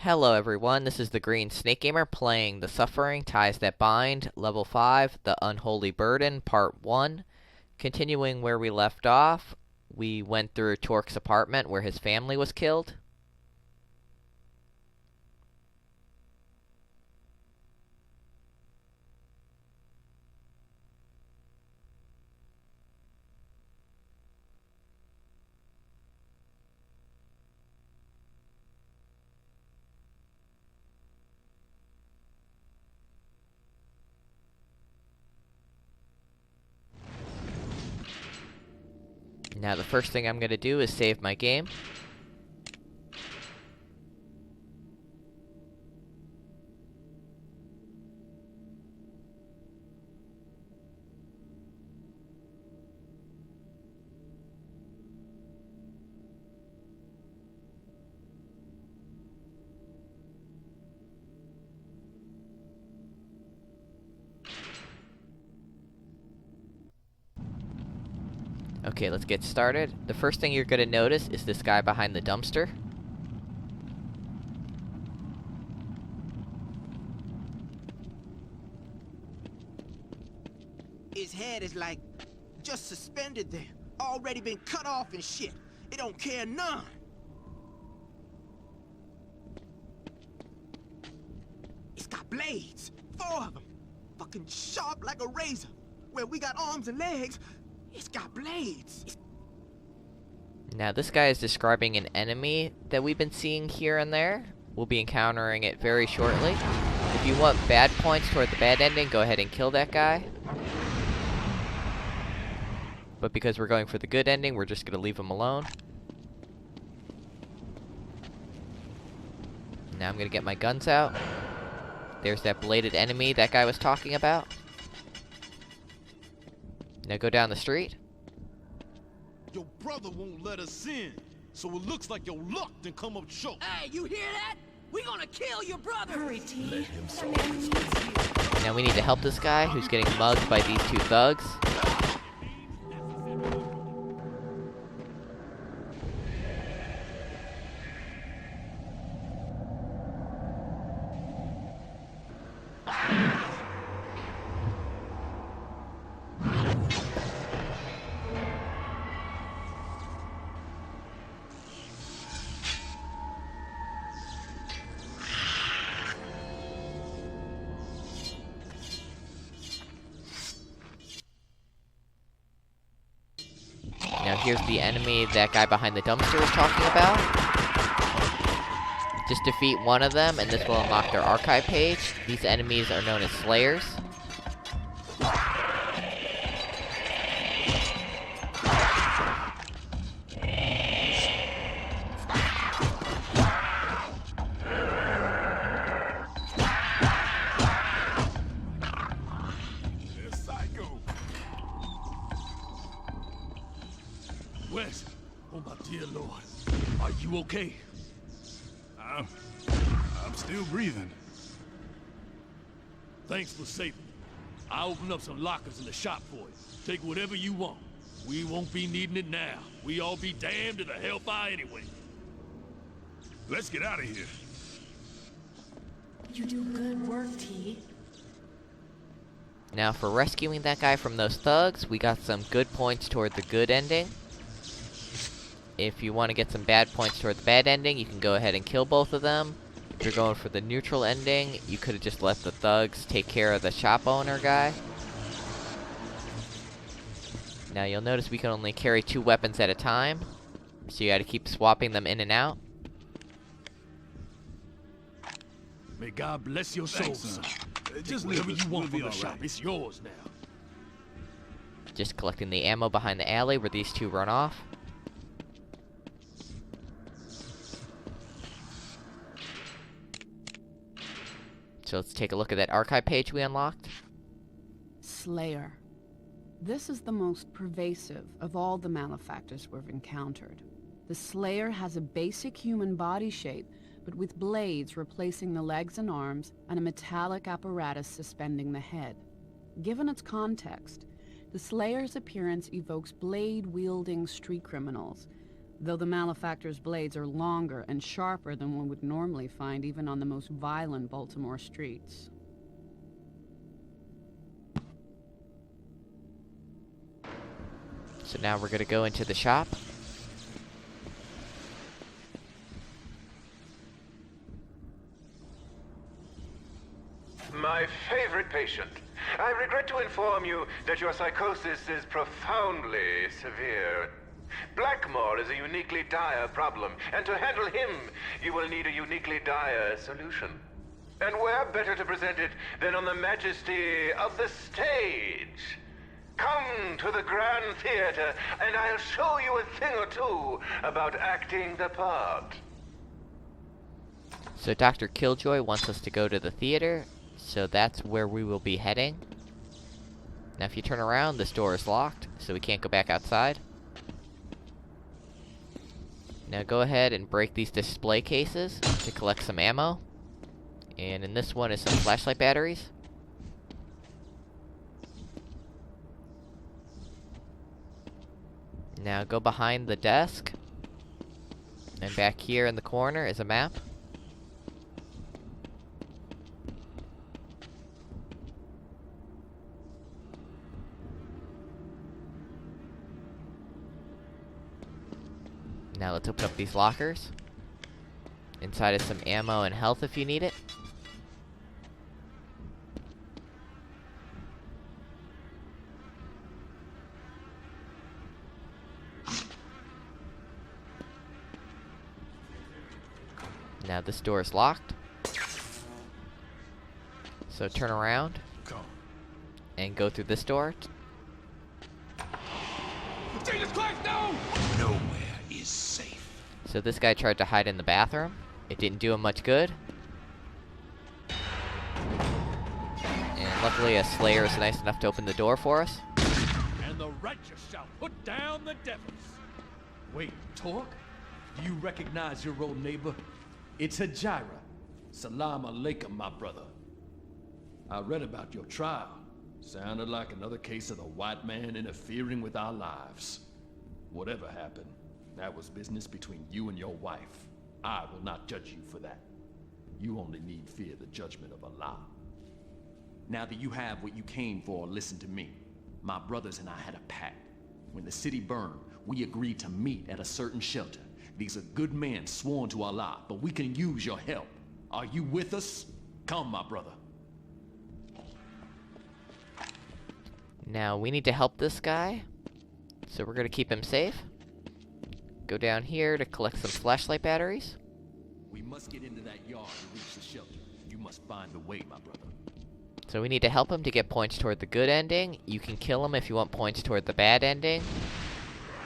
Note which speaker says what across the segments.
Speaker 1: Hello everyone, this is the Green Snake Gamer playing The Suffering Ties That Bind, Level 5, The Unholy Burden, Part 1. Continuing where we left off, we went through Torque's apartment where his family was killed. Now the first thing I'm going to do is save my game. Okay, let's get started. The first thing you're going to notice is this guy behind the dumpster.
Speaker 2: His head is like just suspended there, already been cut off and shit. It don't care none. It's got blades, 4 of them, fucking sharp like a razor. Where we got arms and legs, it's got blades.
Speaker 1: Now this guy is describing an enemy that we've been seeing here and there. We'll be encountering it very shortly. If you want bad points toward the bad ending, go ahead and kill that guy. But because we're going for the good ending, we're just going to leave him alone. Now I'm going to get my guns out. There's that bladed enemy that guy was talking about. Now go down the street.
Speaker 3: Your brother won't let us in, so it looks like your luck didn't come up short.
Speaker 4: Hey, you hear that? We gonna kill your brother!
Speaker 5: Hurry, T.
Speaker 3: Let him
Speaker 5: That man needs you.
Speaker 1: Now we need to help this guy who's getting mugged by these 2 thugs. Now here's the enemy that guy behind the dumpster was talking about. Just defeat one of them and this will unlock their archive page. These enemies are known as Slayers.
Speaker 3: Wes, oh my dear Lord, are you okay?
Speaker 6: I'm still breathing.
Speaker 3: Thanks for saving me. I opened up some lockers in the shop for you. Take whatever you want. We won't be needing it now. We all be damned to the hellfire anyway.
Speaker 6: Let's get out of here.
Speaker 5: You do good work, T.
Speaker 1: Now for rescuing that guy from those thugs, we got some good points toward the good ending. If you want to get some bad points toward the bad ending, you can go ahead and kill both of them. If you're going for the neutral ending, you could have just let the thugs take care of the shop owner guy. Now you'll notice we can only carry 2 weapons at a time, so you gotta keep swapping them in and out.
Speaker 3: May God bless your soul,
Speaker 6: Thanks,
Speaker 3: son.
Speaker 6: son.
Speaker 3: Just whatever you want from the
Speaker 6: all
Speaker 3: shop.
Speaker 6: right.
Speaker 3: It's yours now.
Speaker 1: Just collecting the ammo behind the alley where these 2 run off. So let's take a look at that archive page we unlocked.
Speaker 7: Slayer. This is the most pervasive of all the malefactors we've encountered. The Slayer has a basic human body shape, but with blades replacing the legs and arms and a metallic apparatus suspending the head. Given its context, the Slayer's appearance evokes blade-wielding street criminals, though the malefactor's blades are longer and sharper than one would normally find even on the most violent Baltimore streets.
Speaker 1: So now we're gonna go into the shop.
Speaker 8: My favorite patient. I regret to inform you that your psychosis is profoundly severe. Blackmore is a uniquely dire problem, and to handle him, you will need a uniquely dire solution. And where better to present it than on the majesty of the stage? Come to the Grand Theater, and I'll show you a thing or two about acting the part.
Speaker 1: So Dr. Killjoy wants us to go to the theater, so that's where we will be heading. Now if you turn around, this door is locked, so we can't go back outside. Now go ahead and break these display cases to collect some ammo. And in this one is some flashlight batteries. Now go behind the desk. And back here in the corner is a map. Now let's open up these lockers. Inside is some ammo and health if you need it. Now this door is locked. So turn around and go through this door.
Speaker 3: Jesus Christ, no!
Speaker 6: Nowhere is safe.
Speaker 1: So this guy tried to hide in the bathroom. It didn't do him much good. And luckily a Slayer is nice enough to open the door for us.
Speaker 3: And the righteous shall put down the devils. Wait, Torque? Do you recognize your old neighbor? It's Hajira. Salam alaikum, my brother. I read about your trial. Sounded like another case of the white man interfering with our lives. Whatever happened, that was business between you and your wife. I will not judge you for that. You only need fear the judgment of Allah. Now that you have what you came for, listen to me. My brothers and I had a pact. When the city burned, we agreed to meet at a certain shelter. These are good men sworn to Allah, but we can use your help. Are you with us? Come, my brother.
Speaker 1: Now we need to help this guy. So we're gonna keep him safe. Go down here to collect some flashlight batteries.
Speaker 3: We must get into that yard to reach the shelter. You must find a way, my brother.
Speaker 1: So we need to help him to get points toward the good ending. You can kill him if you want points toward the bad ending.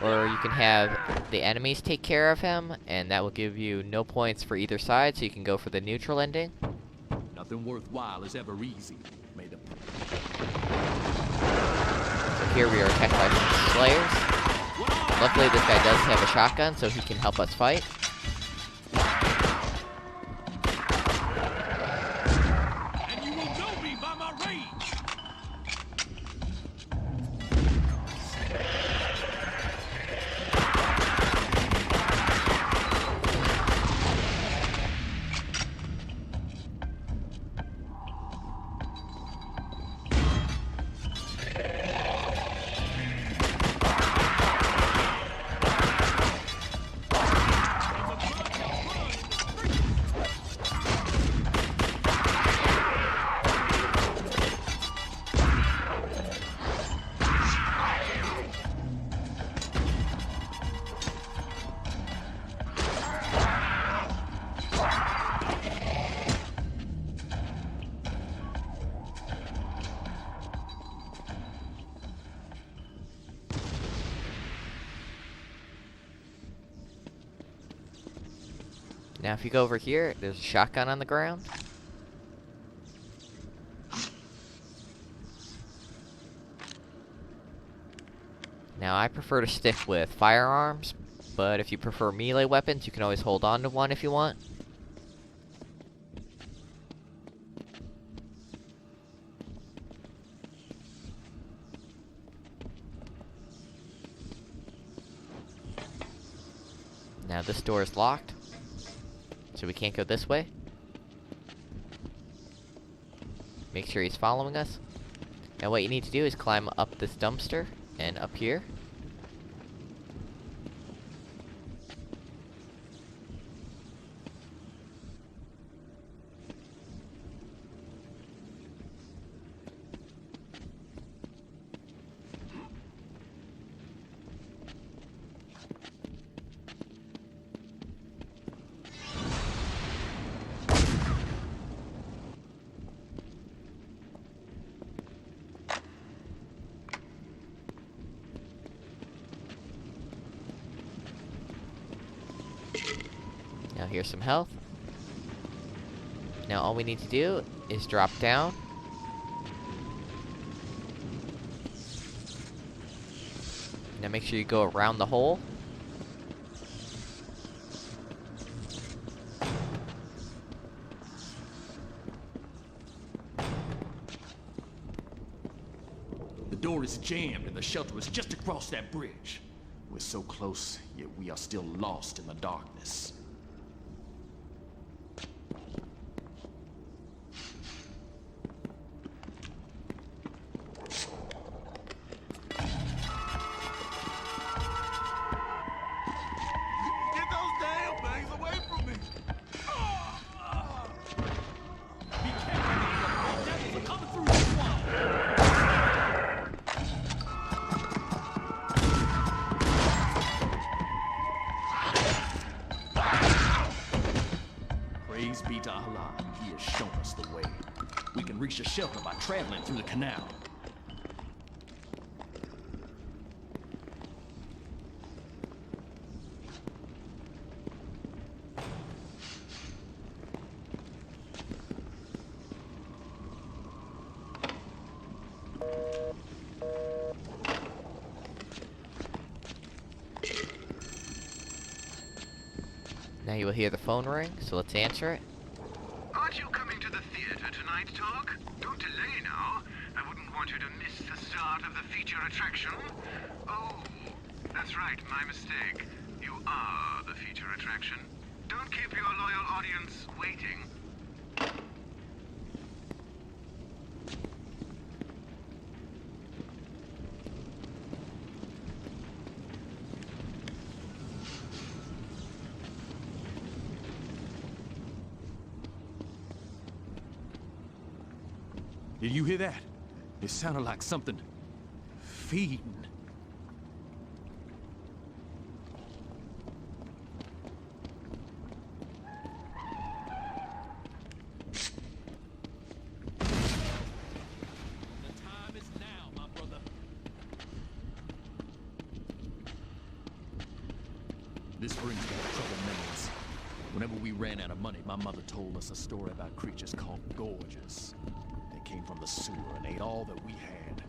Speaker 1: Or you can have the enemies take care of him, and that will give you no points for either side, so you can go for the neutral ending.
Speaker 3: Nothing worthwhile is ever easy. May the...
Speaker 1: So here we are attacked by some Slayers. Luckily this guy does have a shotgun, so he can help us fight.
Speaker 3: And you will know me by my rage!
Speaker 1: Now if you go over here, there's a shotgun on the ground. Now I prefer to stick with firearms, but if you prefer melee weapons, you can always hold on to one if you want. Now this door is locked, so we can't go this way. Make sure he's following us. Now what you need to do is climb up this dumpster and up here. Now here's some health. Now all we need to do is drop down. Now make sure you go around the hole.
Speaker 3: The door is jammed and the shelter is just across that bridge. We're so close, yet we are still lost in the darkness.
Speaker 2: Get those damn things away from me!
Speaker 3: Be careful, the devils are coming through this wall. Praise be to Allah, He has shown us the way. We can reach the shelter by traveling through the canal.
Speaker 1: Now you will hear the phone ring, so let's answer it.
Speaker 8: Aren't you coming to the theater tonight, Talk? Don't delay now. I wouldn't want you to miss the start of the feature attraction. Oh, that's right, my mistake. You are the feature attraction. Don't keep your loyal audience waiting.
Speaker 3: Did you hear that? It sounded like something feeding. The time is now, my brother. This brings back troubled memories. Whenever we ran out of money, my mother told us a story about creatures called gorges. They came from the sewer and ate all that we had.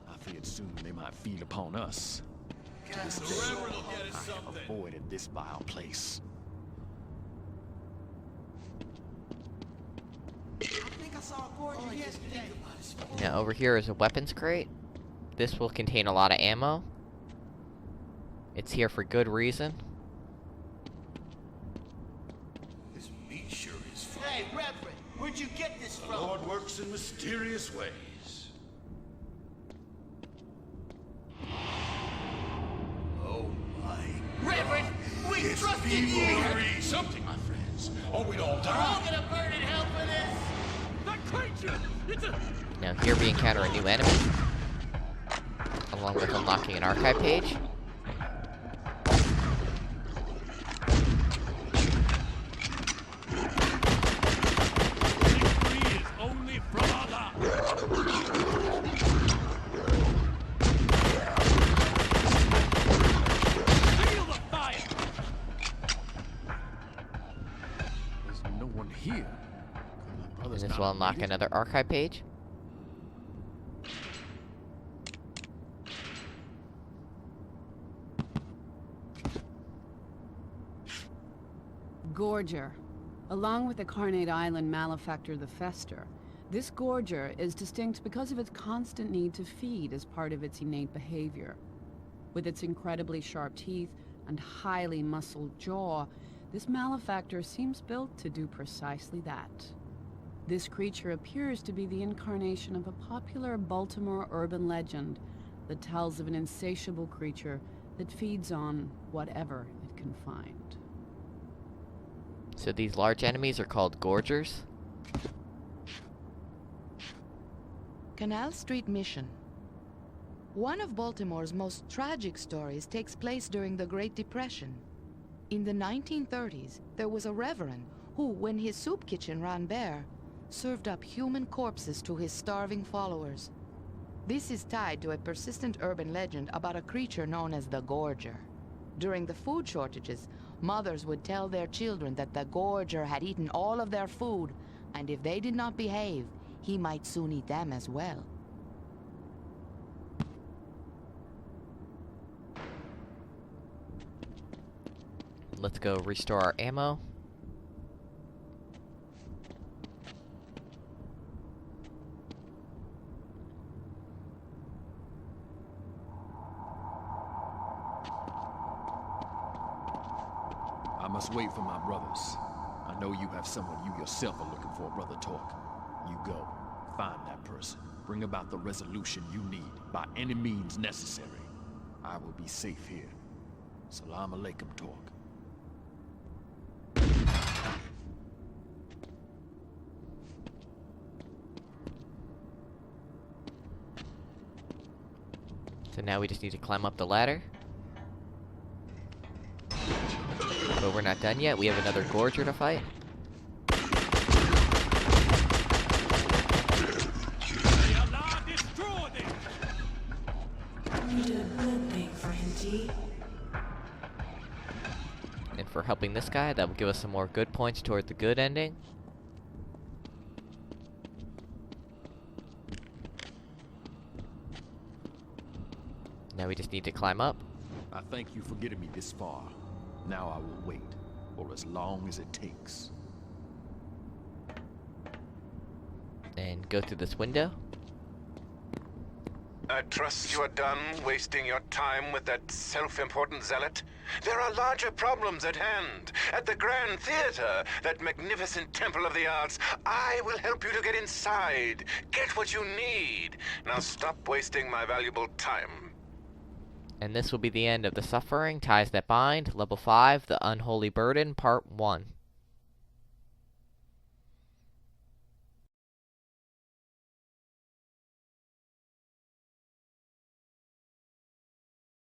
Speaker 3: I feared soon they might feed upon us. To this day, I have avoided this vile place.
Speaker 2: I think I saw a gorge yesterday.
Speaker 1: Now over here is a weapons crate. This will contain a lot of ammo. It's here for good reason.
Speaker 6: This meat sure is fun.
Speaker 2: Hey, Reverend, where'd you get this
Speaker 6: The
Speaker 2: from?
Speaker 6: Lord works in mysterious ways. Oh my.
Speaker 2: Reverend, we
Speaker 6: It's
Speaker 2: trusted
Speaker 6: evil
Speaker 2: you!
Speaker 6: to read something, my friends, or we'd all
Speaker 2: We're all
Speaker 6: die.
Speaker 2: gonna burn in hell for this!
Speaker 3: That creature! It's a...
Speaker 1: Now here we encounter a new enemy, along with unlocking an archive page.
Speaker 3: Victory is only from Allah! Feel the fire! There's no one here. My
Speaker 1: And
Speaker 3: brother's
Speaker 1: this
Speaker 3: not
Speaker 1: will unlock
Speaker 3: made it.
Speaker 1: another archive page.
Speaker 7: Gorger. Along with the Carnate Island malefactor the Fester, this Gorger is distinct because of its constant need to feed as part of its innate behavior. With its incredibly sharp teeth, and highly muscled jaw, this malefactor seems built to do precisely that. This creature appears to be the incarnation of a popular Baltimore urban legend that tells of an insatiable creature that feeds on whatever it can find.
Speaker 1: So these large enemies are called gorgers?
Speaker 9: Canal Street Mission. One of Baltimore's most tragic stories takes place during the Great Depression. In the 1930s, there was a reverend who, when his soup kitchen ran bare, served up human corpses to his starving followers. This is tied to a persistent urban legend about a creature known as the Gorger. During the food shortages, mothers would tell their children that the Gorger had eaten all of their food, and if they did not behave, he might soon eat them as well.
Speaker 1: Let's go restore our ammo.
Speaker 3: I must wait for my brothers. I know you have someone you yourself are looking for, Brother Torque. You go. Find that person. Bring about the resolution you need, by any means necessary. I will be safe here. Salam alaikum, Torque.
Speaker 1: So now we just need to climb up the ladder. But we're not done yet. We have another gorger to fight.
Speaker 5: You did a good thing for him, T.
Speaker 1: And for helping this guy, that will give us some more good points toward the good ending. Now we just need to climb up.
Speaker 3: I thank you for getting me this far. Now I will wait, for as long as it takes.
Speaker 1: And go through this window.
Speaker 8: I trust you are done wasting your time with that self-important zealot. There are larger problems at hand. At the Grand Theater, that magnificent temple of the arts, I will help you to get inside. Get what you need. Now stop wasting my valuable time.
Speaker 1: And this will be the end of The Suffering, Ties That Bind, Level 5, The Unholy Burden, Part 1.